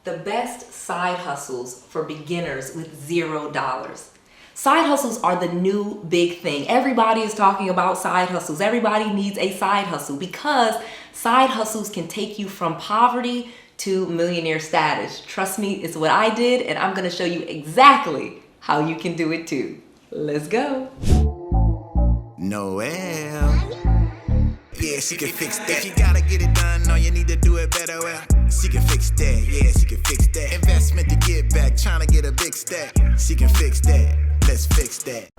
The best side hustles for beginners with $0. Side hustles are the new big thing. Everybody is talking about side hustles. Everybody needs a side hustle because side hustles can take you from poverty to millionaire status. Trust me, it's what I did, and I'm gonna show you exactly how you can do it too. Let's go. Noel. Yeah, she can fix that. If you gotta get it done, no, you need to do it better. Well, she can fix that. Yeah, she can fix that. Investment to get back, trying to get a big stack. She can fix that. Let's fix that.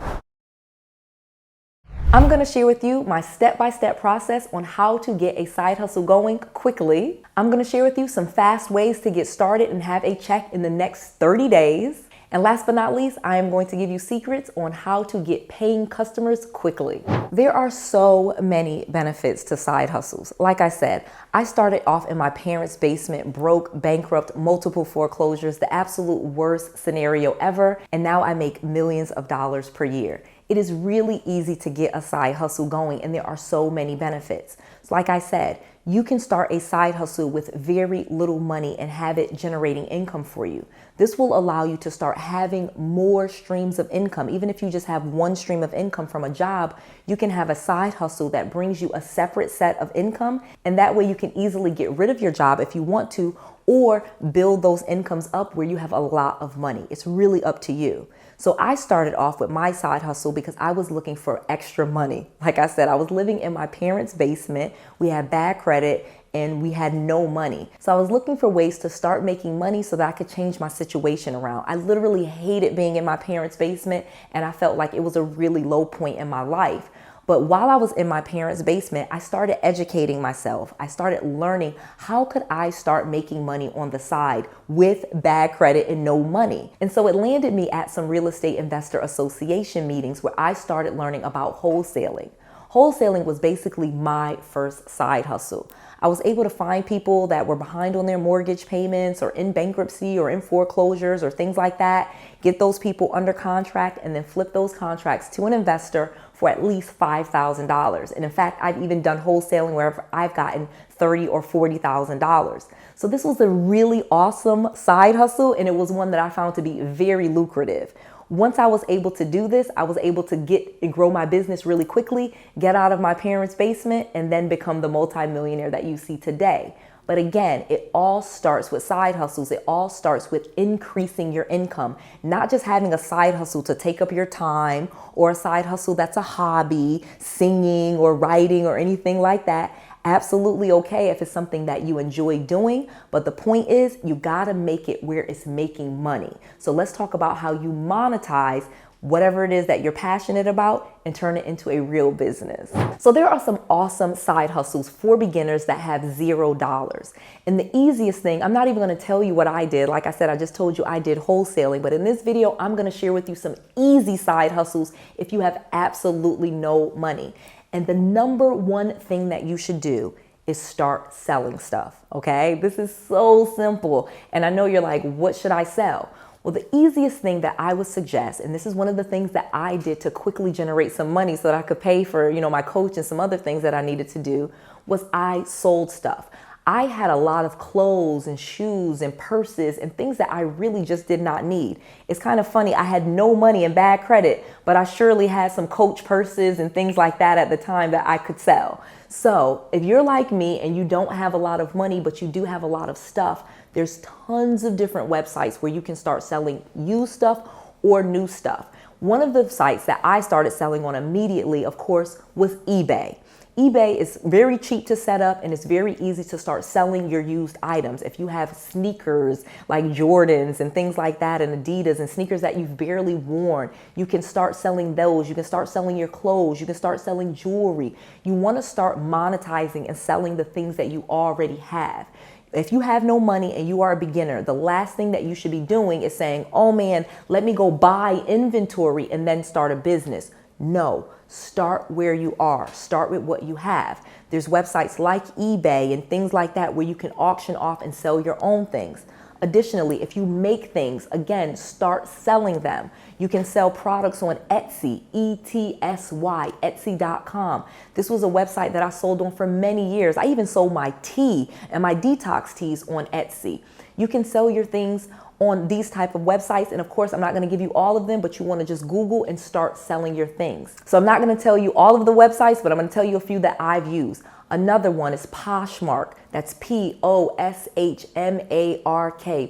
I'm gonna share with you my step-by-step process on how to get a side hustle going quickly. I'm gonna share with you some fast ways to get started and have a check in the next 30 days. And last but not least, I am going to give you secrets on how to get paying customers quickly. There are so many benefits to side hustles. Like I said, I started off in my parents' basement, broke, bankrupt, multiple foreclosures, the absolute worst scenario ever, and now I make millions of dollars per year. It is really easy to get a side hustle going, and there are so many benefits. So like I said, you can start a side hustle with very little money and have it generating income for you. This will allow you to start having more streams of income. Even if you just have one stream of income from a job, you can have a side hustle that brings you a separate set of income, and that way you can easily get rid of your job if you want to, or build those incomes up where you have a lot of money. It's really up to you. So I started off with my side hustle because I was looking for extra money. Like I said, I was living in my parents' basement. We had bad credit and we had no money. So I was looking for ways to start making money so that I could change my situation around. I literally hated being in my parents' basement, and I felt like it was a really low point in my life. But while I was in my parents' basement, I started educating myself. I started learning how could I start making money on the side with bad credit and no money. And so it landed me at some real estate investor association meetings where I started learning about wholesaling. Wholesaling was basically my first side hustle. I was able to find people that were behind on their mortgage payments or in bankruptcy or in foreclosures or things like that, get those people under contract and then flip those contracts to an investor for at least $5,000. And in fact, I've even done wholesaling where I've gotten $30,000 or $40,000. So this was a really awesome side hustle, and it was one that I found to be very lucrative. Once I was able to do this, I was able to get and grow my business really quickly, get out of my parents' basement, and then become the multimillionaire that you see today. But again, it all starts with side hustles. It all starts with increasing your income, not just having a side hustle to take up your time or a side hustle that's a hobby, singing or writing or anything like that. Absolutely okay if it's something that you enjoy doing, but the point is you gotta make it where it's making money. So let's talk about how you monetize whatever it is that you're passionate about and turn it into a real business. So there are some awesome side hustles for beginners that have $0. And the easiest thing, I'm not even gonna tell you what I did. Like I said, I just told you I did wholesaling, but in this video, I'm gonna share with you some easy side hustles if you have absolutely no money. And the number one thing that you should do is start selling stuff, okay? This is so simple. And I know you're like, what should I sell? Well, the easiest thing that I would suggest, and this is one of the things that I did to quickly generate some money so that I could pay for, my coach and some other things that I needed to do, was I sold stuff. I had a lot of clothes and shoes and purses and things that I really just did not need. It's kind of funny. I had no money and bad credit, but I surely had some Coach purses and things like that at the time that I could sell. So if you're like me and you don't have a lot of money, but you do have a lot of stuff, there's tons of different websites where you can start selling used stuff or new stuff. One of the sites that I started selling on immediately, of course, was eBay. eBay is very cheap to set up, and it's very easy to start selling your used items. If you have sneakers like Jordans and things like that, and Adidas, and sneakers that you've barely worn, you can start selling those. You can start selling your clothes. You can start selling jewelry. You want to start monetizing and selling the things that you already have. If you have no money and you are a beginner, the last thing that you should be doing is saying, oh man, let me go buy inventory and then start a business. No, start where you are. Start with what you have. There's websites like eBay and things like that where you can auction off and sell your own things. Additionally, if you make things, again, start selling them. You can sell products on Etsy, ETSY, Etsy.com. This was a website that I sold on for many years. I even sold my tea and my detox teas on Etsy. You can sell your things on these type of websites. And of course, I'm not going to give you all of them, but you want to just Google and start selling your things. So I'm not going to tell you all of the websites, but I'm going to tell you a few that I've used. Another one is Poshmark. That's Poshmark,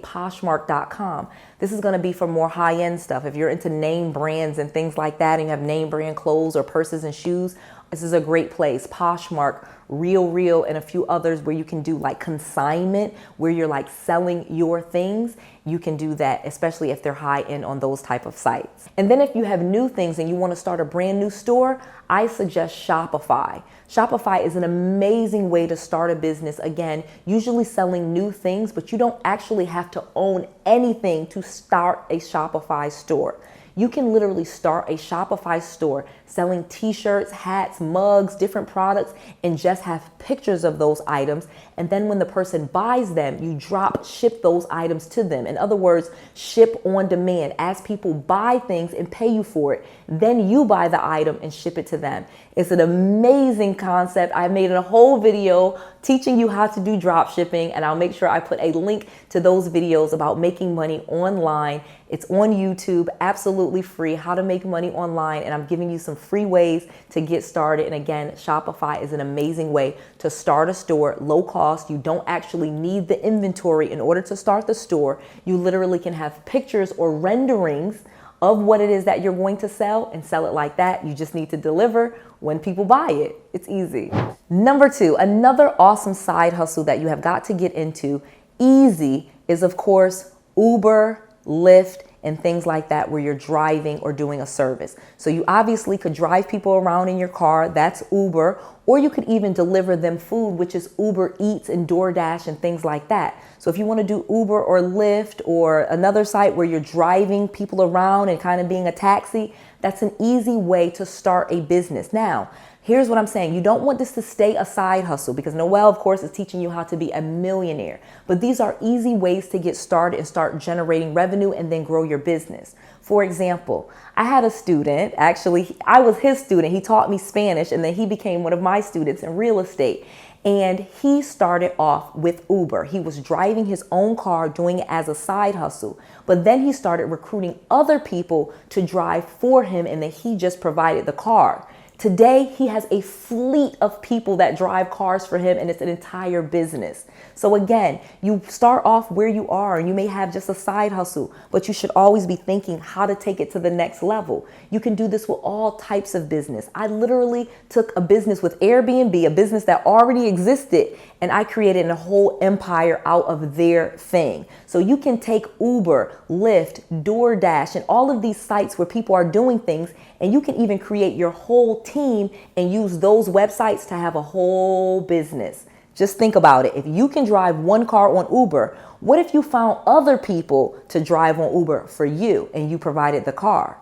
Poshmark.com. This is going to be for more high-end stuff. If you're into name brands and things like that, and you have name brand clothes or purses and shoes, this is a great place. Poshmark, RealReal, and a few others where you can do like consignment, where you're like selling your things. You can do that, especially if they're high end on those type of sites. And then if you have new things and you want to start a brand new store, I suggest Shopify. Shopify is an amazing way to start a business. Again, usually selling new things, but you don't actually have to own anything to start a Shopify store. You can literally start a Shopify store selling t-shirts, hats, mugs, different products, and just have pictures of those items. And then when the person buys them, you ship those items to them. In other words, ship on demand. As people buy things and pay you for it, then you buy the item and ship it to them. It's an amazing concept. I made a whole video teaching you how to do drop shipping, and I'll make sure I put a link to those videos about making money online. It's on YouTube, absolutely free, how to make money online, and I'm giving you some free ways to get started. And again, Shopify is an amazing way to start a store, low cost. You don't actually need the inventory in order to start the store. You literally can have pictures or renderings of what it is that you're going to sell and sell it like that. You just need to deliver when people buy it. It's easy. Number 2, another awesome side hustle that you have got to get into easy is, of course, Uber, Lyft, and things like that where you're driving or doing a service. So you obviously could drive people around in your car, that's Uber, or you could even deliver them food, which is Uber Eats and DoorDash and things like that. So if you want to do Uber or Lyft or another site where you're driving people around and kind of being a taxi, that's an easy way to start a business. Now, here's what I'm saying. You don't want this to stay a side hustle because Noelle, of course, is teaching you how to be a millionaire. But these are easy ways to get started and start generating revenue and then grow your business. For example, I had a student, actually, I was his student. He taught me Spanish and then he became one of my students in real estate. And he started off with Uber. He was driving his own car, doing it as a side hustle. But then he started recruiting other people to drive for him and then he just provided the car. Today, he has a fleet of people that drive cars for him and it's an entire business. So again, you start off where you are and you may have just a side hustle, but you should always be thinking how to take it to the next level. You can do this with all types of business. I literally took a business with Airbnb, a business that already existed, and I created a whole empire out of their thing. So you can take Uber, Lyft, DoorDash, and all of these sites where people are doing things, and you can even create your whole team and use those websites to have a whole business. Just think about it. If you can drive one car on Uber, what if you found other people to drive on Uber for you and you provided the car?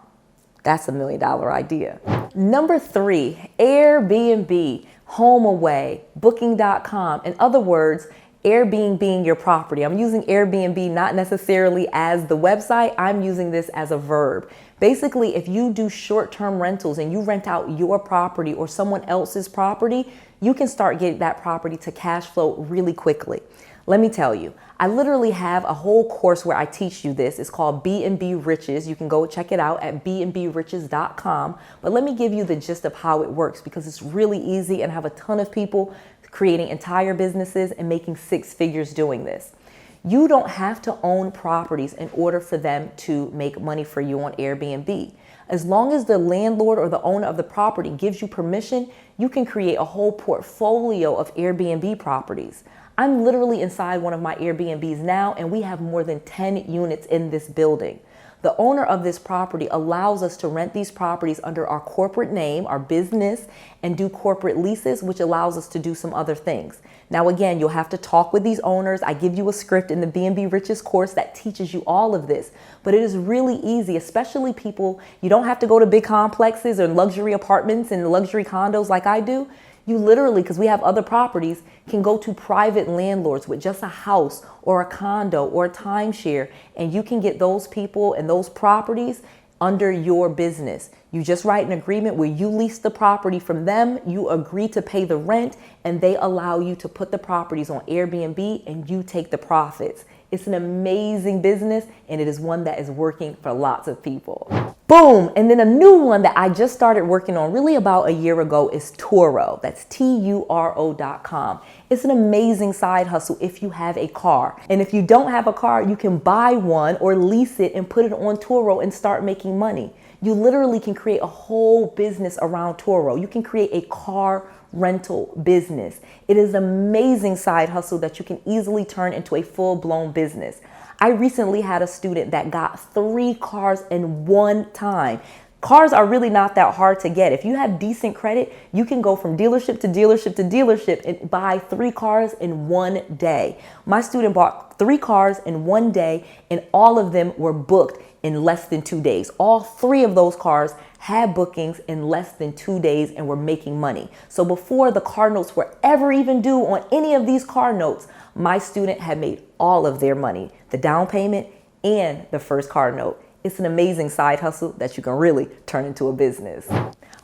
That's $1 million idea. Number 3, Airbnb, HomeAway, Booking.com. In other words, Airbnb being your property. I'm using Airbnb not necessarily as the website. I'm using this as a verb. Basically, if you do short-term rentals and you rent out your property or someone else's property, you can start getting that property to cash flow really quickly. Let me tell you, I literally have a whole course where I teach you this. It's called B&B Riches. You can go check it out at bnbriches.com. But let me give you the gist of how it works because it's really easy and I have a ton of people creating entire businesses and making 6 figures doing this. You don't have to own properties in order for them to make money for you on Airbnb. As long as the landlord or the owner of the property gives you permission, you can create a whole portfolio of Airbnb properties. I'm literally inside one of my Airbnbs now, and we have more than 10 units in this building. The owner of this property allows us to rent these properties under our corporate name, our business, and do corporate leases, which allows us to do some other things. Now, again, you'll have to talk with these owners. I give you a script in the B&B Riches course that teaches you all of this, but it is really easy, especially people, you don't have to go to big complexes or luxury apartments and luxury condos like I do. You literally, because we have other properties, can go to private landlords with just a house or a condo or a timeshare, and you can get those people and those properties under your business. You just write an agreement where you lease the property from them, you agree to pay the rent, and they allow you to put the properties on Airbnb and you take the profits. It's an amazing business, and it is one that is working for lots of people. Boom! And then a new one that I just started working on really about a year ago is Turo. That's Turo.com. It's an amazing side hustle if you have a car. And if you don't have a car, you can buy one or lease it and put it on Turo and start making money. You literally can create a whole business around Turo. You can create a car rental business. It is an amazing side hustle that you can easily turn into a full-blown business. I recently had a student that got 3 cars in one time. Cars are really not that hard to get. If you have decent credit, you can go from dealership to dealership to dealership and buy 3 cars in one day. My student bought 3 cars in one day, and all of them were booked in less than 2 days. All 3 of those cars had bookings in less than 2 days and were making money. So before the car notes were ever even due on any of these car notes, my student had made all of their money, the down payment and the first car note. It's an amazing side hustle that you can really turn into a business.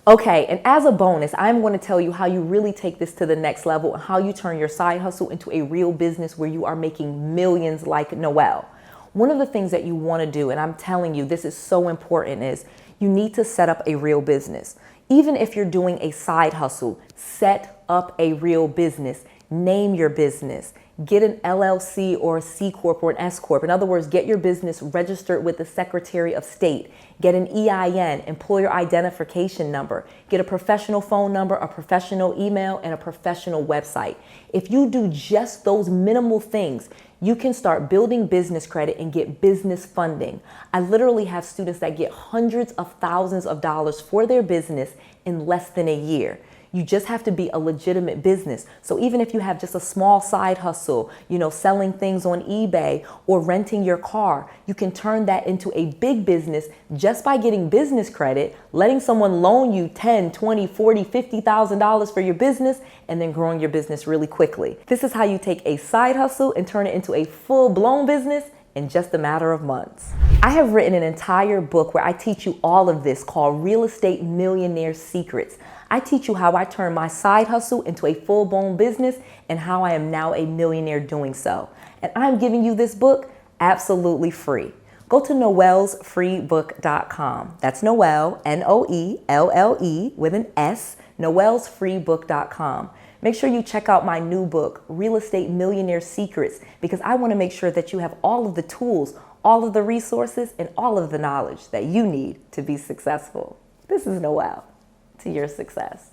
Okay, and as a bonus, I'm going to tell you how you really take this to the next level and how you turn your side hustle into a real business where you are making millions like Noelle. One of the things that you want to do, and I'm telling you this is so important, is you need to set up a real business. Even if you're doing a side hustle, set up a real business. Name your business. Get an LLC or a C Corp or an S Corp. In other words, get your business registered with the Secretary of State. Get an EIN, employer identification number. Get a professional phone number, a professional email, and a professional website. If you do just those minimal things, you can start building business credit and get business funding. I literally have students that get hundreds of thousands of dollars for their business in less than a year. You just have to be a legitimate business. So even if you have just a small side hustle, selling things on eBay or renting your car, you can turn that into a big business just by getting business credit, letting someone loan you $10, $20, $40, $50,000 for your business, and then growing your business really quickly. This is how you take a side hustle and turn it into a full-blown business in just a matter of months. I have written an entire book where I teach you all of this called Real Estate Millionaire Secrets. I teach you how I turn my side hustle into a full-blown business and how I am now a millionaire doing so. And I'm giving you this book absolutely free. Go to noellsfreebook.com. That's Noelle, Noelle with an S, noellsfreebook.com. Make sure you check out my new book, Real Estate Millionaire Secrets, because I want to make sure that you have all of the tools, all of the resources, and all of the knowledge that you need to be successful. This is Noelle. To your success.